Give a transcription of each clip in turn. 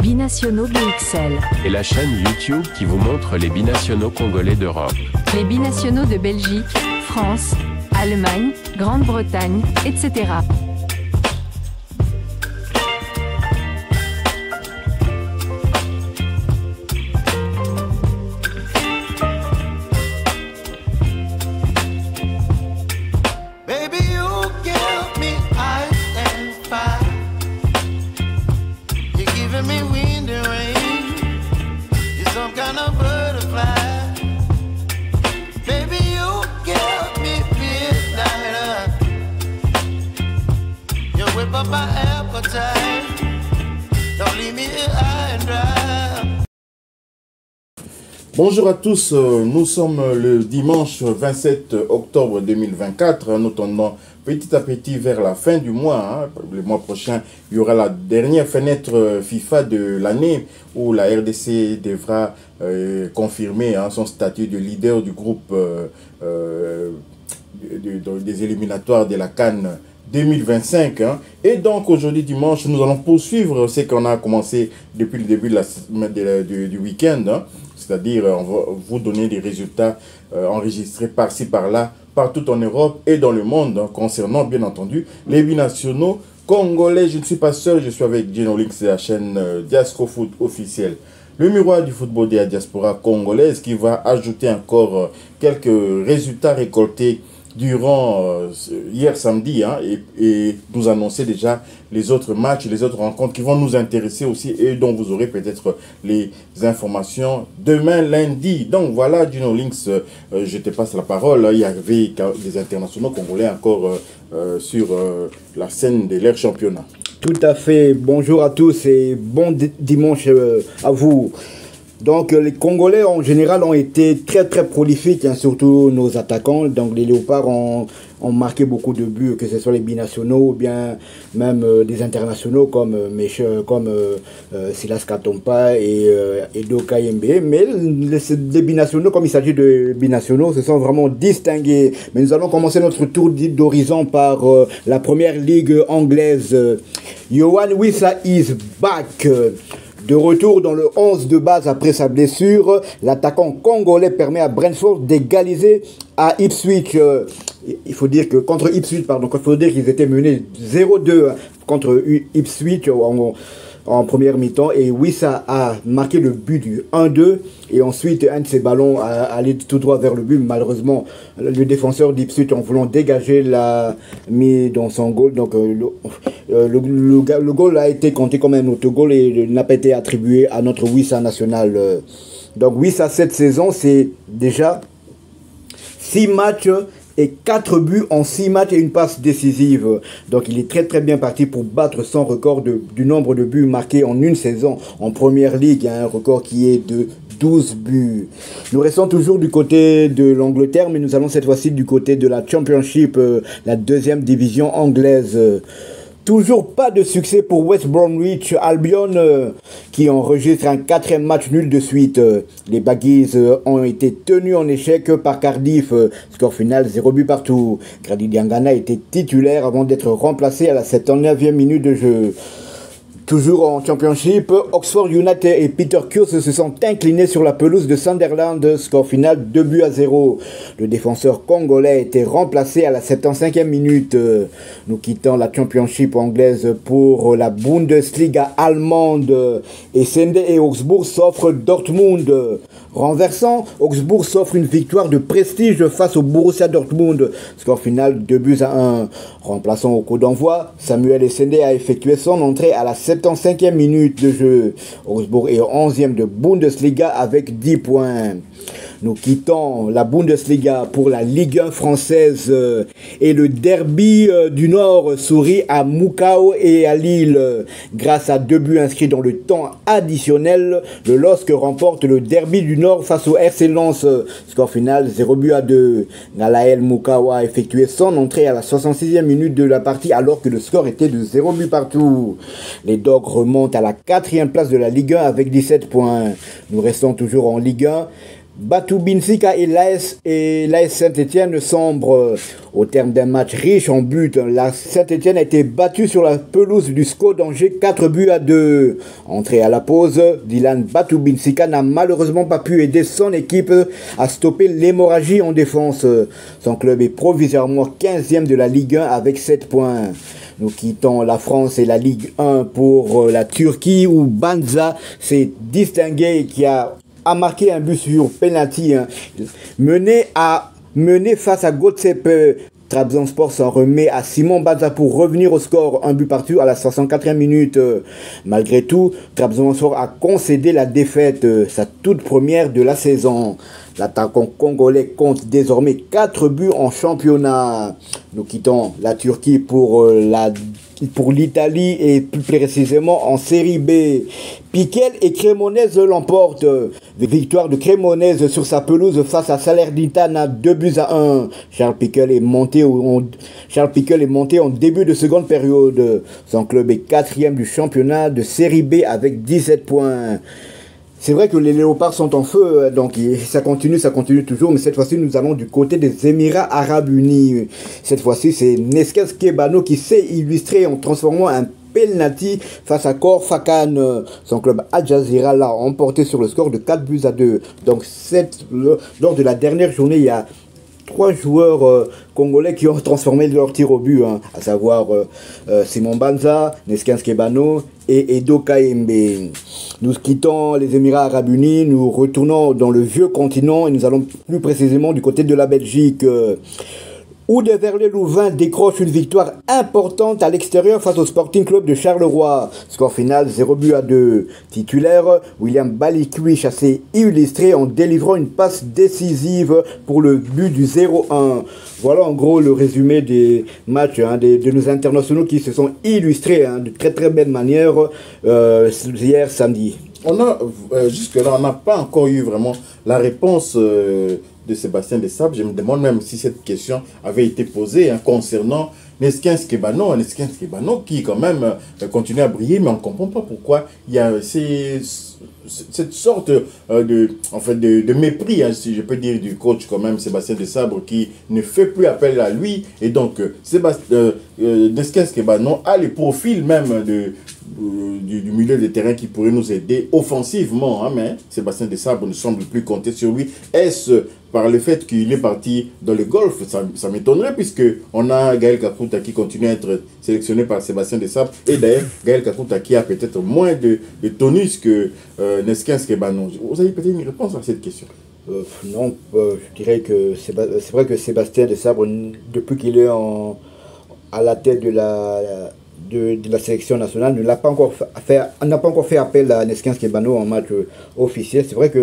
Binationaux BXL. Et la chaîne YouTube qui vous montre les binationaux congolais d'Europe. Les binationaux de Belgique, France, Allemagne, Grande-Bretagne, etc. Bonjour à tous, nous sommes le dimanche 27 octobre 2024, nous tendons petit à petit vers la fin du mois. Le mois prochain, il y aura la dernière fenêtre FIFA de l'année où la RDC devra confirmer son statut de leader du groupe des éliminatoires de la CAN 2025. Et donc aujourd'hui dimanche, nous allons poursuivre ce qu'on a commencé depuis le début de du week-end. C'est-à-dire, on va vous donner des résultats enregistrés par-ci, par-là, partout en Europe et dans le monde, concernant, bien entendu, les binationaux congolais. Je ne suis pas seul, je suis avec Gino Links de la chaîne Diasco Foot officielle. Le miroir du football de la diaspora congolaise qui va ajouter encore quelques résultats récoltés durant hier samedi et nous annoncer déjà les autres matchs, les autres rencontres qui vont nous intéresser aussi et dont vous aurez peut-être les informations demain lundi. Donc voilà, Gino Links, je te passe la parole. Il y avait des internationaux congolais encore sur la scène de leur championnat. Tout à fait. Bonjour à tous et bon dimanche à vous. Donc les Congolais en général ont été très prolifiques, surtout nos attaquants. Donc les Léopards ont marqué beaucoup de buts, que ce soit les binationaux ou bien même des internationaux comme Silas Katompa et Edo Kayembe. Mais les binationaux, comme il s'agit de binationaux, se sont vraiment distingués. Mais nous allons commencer notre tour d'horizon par la première ligue anglaise. Yohan Wissa is back. De retour dans le 11 de base après sa blessure, l'attaquant congolais permet à Brentford d'égaliser à Ipswich. Il faut dire que contre Ipswich, il faut dire qu'ils étaient menés 0-2 contre Ipswich en première mi-temps. Et Wissa a marqué le but du 1-2. Et ensuite, un de ses ballons a allé tout droit vers le but. Malheureusement, le défenseur d'Ipswich, en voulant dégager, l'a mis dans son goal. Donc, le goal a été compté comme un autogol et n'a pas été attribué à notre Wissa national. Donc, Wissa, cette saison, c'est déjà 6 matchs et 4 buts en 6 matchs et une passe décisive. Donc il est très bien parti pour battre son record du nombre de buts marqués en une saison en première ligue. Il y a un record qui est de 12 buts. Nous restons toujours du côté de l'Angleterre, mais nous allons cette fois-ci du côté de la Championship, la deuxième division anglaise. Toujours pas de succès pour West Bromwich Albion qui enregistre un 4e match nul de suite. Les Baggies ont été tenus en échec par Cardiff. Score final 0 but partout. Grady Diangana était titulaire avant d'être remplacé à la 79e minute de jeu. Toujours en Championship, Oxford United et Peter Kurs se sont inclinés sur la pelouse de Sunderland. Score final 2-0. Le défenseur congolais a été remplacé à la 75e minute. Nous quittons la Championship anglaise pour la Bundesliga allemande. Et Sende et Augsbourg s'offrent Dortmund. Renversant, Augsbourg s'offre une victoire de prestige face au Borussia Dortmund. Score final 2-1. Remplaçant au coup d'envoi, Samuel Essende a effectué son entrée à la 75e minute de jeu. Augsbourg est 11e de Bundesliga avec 10 points. Nous quittons la Bundesliga pour la Ligue 1 française et le derby du Nord sourit à Moukao et à Lille. Grâce à 2 buts inscrits dans le temps additionnel, le LOSC remporte le derby du Nord face au RC Lens. Score final 0-2. Galaël Moukao a effectué son entrée à la 66e minute de la partie alors que le score était de 0 but partout. Les Dogs remontent à la 4e place de la Ligue 1 avec 17 points. Nous restons toujours en Ligue 1. Batou Binsika et l'AS Saint-Etienne sombrent au terme d'un match riche en buts. La Saint-Etienne a été battue sur la pelouse du SCO d'Angers 4-2. Entré à la pause, Dylan Batou Binsika n'a malheureusement pas pu aider son équipe à stopper l'hémorragie en défense. Son club est provisoirement 15e de la Ligue 1 avec 7 points. Nous quittons la France et la Ligue 1 pour la Turquie où Banza s'est distingué qui a marqué un but sur penalty. Mené face à Göteborg. Trabzonspor s'en remet à Simon Banza pour revenir au score, un but partout à la 64e minute. Malgré tout, Trabzonspor a concédé la défaite, sa toute première de la saison. L'attaquant congolais compte désormais 4 buts en championnat. Nous quittons la Turquie pour l'Italie et plus précisément en Série B. Piquel et Cremonese l'emportent. Victoire de Cremonese sur sa pelouse face à Salernitana 2-1. Charles Piquel est monté en début de seconde période. Son club est 4e du championnat de Série B avec 17 points. C'est vrai que les Léopards sont en feu, donc ça continue toujours, mais cette fois-ci nous allons du côté des Émirats Arabes Unis. Cette fois-ci c'est Neskens Kebano qui s'est illustré en transformant un penalty face à Khor Fakkan. Son club Al Jazeera l'a emporté sur le score de 4-2. Donc lors de la dernière journée, il y a 3 joueurs congolais qui ont transformé leur tir au but, à savoir Simon Banza, Neskens Kebano et Edo Kayembe. Nous quittons les Émirats Arabes Unis, nous retournons dans le vieux continent et nous allons plus précisément du côté de la Belgique. Où de Verlet-Louvain décroche une victoire importante à l'extérieur face au Sporting Club de Charleroi. Score final 0-2. Titulaire, William Balikwi s'est illustré en délivrant une passe décisive pour le but du 0-1. Voilà en gros le résumé des matchs de nos internationaux qui se sont illustrés de très très belle manière hier samedi. Jusque-là, on n'a pas encore eu vraiment la réponse de Sébastien Desabre. Je me demande même si cette question avait été posée concernant Neskens Kebano qui quand même continue à briller, mais on ne comprend pas pourquoi il y a cette sorte de mépris, si je peux dire, du coach quand même, Sébastien Desabre, qui ne fait plus appel à lui. Et donc, Neskens Kebano a le profil même du milieu de terrain qui pourrait nous aider offensivement, mais Sébastien Desabre ne semble plus compter sur lui. Est-ce par le fait qu'il est parti dans le golf? Ça m'étonnerait, puisque on a Gaël Kakuta qui continue à être sélectionné par Sébastien Desabre, et d'ailleurs Gaël Kakuta qui a peut-être moins de tonus que Neskens Kebano. Vous avez peut-être une réponse à cette question? Non, je dirais que c'est vrai que Sébastien Desabre, depuis qu'il est à la tête de la sélection nationale, n'a pas encore fait appel à Neskens Kebano en match officiel. C'est vrai qu'à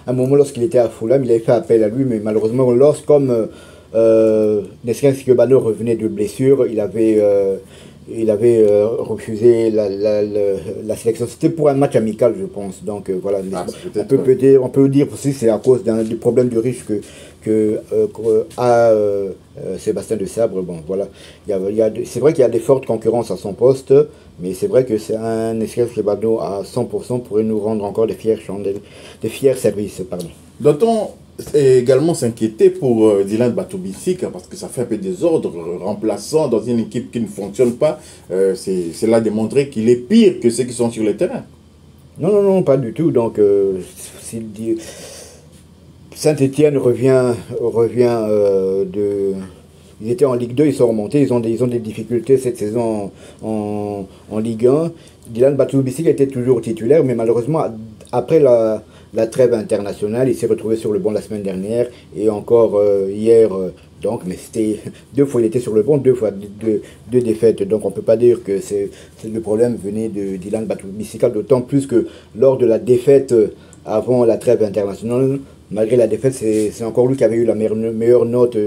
un moment, lorsqu'il était à Fulham, il avait fait appel à lui, mais malheureusement, comme Neskens Kebano revenait de blessure, il avait refusé la sélection. C'était pour un match amical, je pense. Donc voilà, on peut dire aussi que c'est à cause du problème de riche que Sébastien Desabre. Bon, voilà. C'est vrai qu'il y a des fortes concurrences à son poste, mais c'est vrai que c'est un Neskens Kebano à 100% pourrait nous rendre encore des fiers services. Doit-on également s'inquiéter pour Dylan Batou Binsika, parce que ça fait un peu désordre, remplaçant dans une équipe qui ne fonctionne pas. C'est là démontrer qu'il est pire que ceux qui sont sur le terrain. Non, pas du tout. Donc, Saint-Etienne revient de... Ils étaient en Ligue 2, ils sont remontés, ils ont des difficultés cette saison en Ligue 1. Dylan Batou Binsika était toujours titulaire, mais malheureusement, après la trêve internationale, il s'est retrouvé sur le banc la semaine dernière et encore hier. Mais c'était 2 fois il était sur le banc, 2 fois deux défaites. Donc on ne peut pas dire que le problème venait de Dylan Batou Binsika, d'autant plus que lors de la défaite avant la trêve internationale, malgré la défaite, c'est encore lui qui avait eu la meilleure note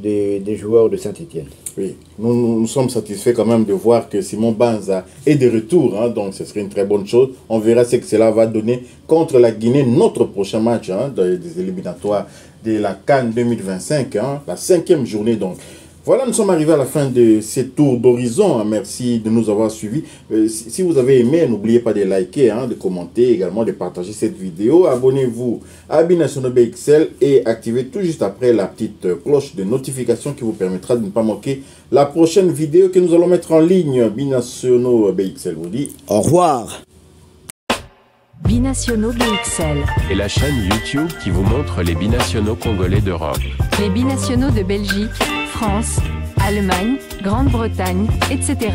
des joueurs de Saint-Etienne. Oui, nous sommes satisfaits quand même de voir que Simon Banza est de retour, donc ce serait une très bonne chose. On verra ce que cela va donner contre la Guinée, notre prochain match des éliminatoires de la CAN 2025, la 5e journée donc. Voilà, nous sommes arrivés à la fin de ce tour d'horizon. Merci de nous avoir suivis. Si vous avez aimé, n'oubliez pas de liker, de commenter, également de partager cette vidéo. Abonnez-vous à Binationaux BXL et activez tout juste après la petite cloche de notification qui vous permettra de ne pas manquer la prochaine vidéo que nous allons mettre en ligne. Binationaux BXL vous dit au revoir. Binationaux BXL. Et la chaîne YouTube qui vous montre les binationaux congolais d'Europe. Les binationaux de Belgique, France, Allemagne, Grande-Bretagne, etc.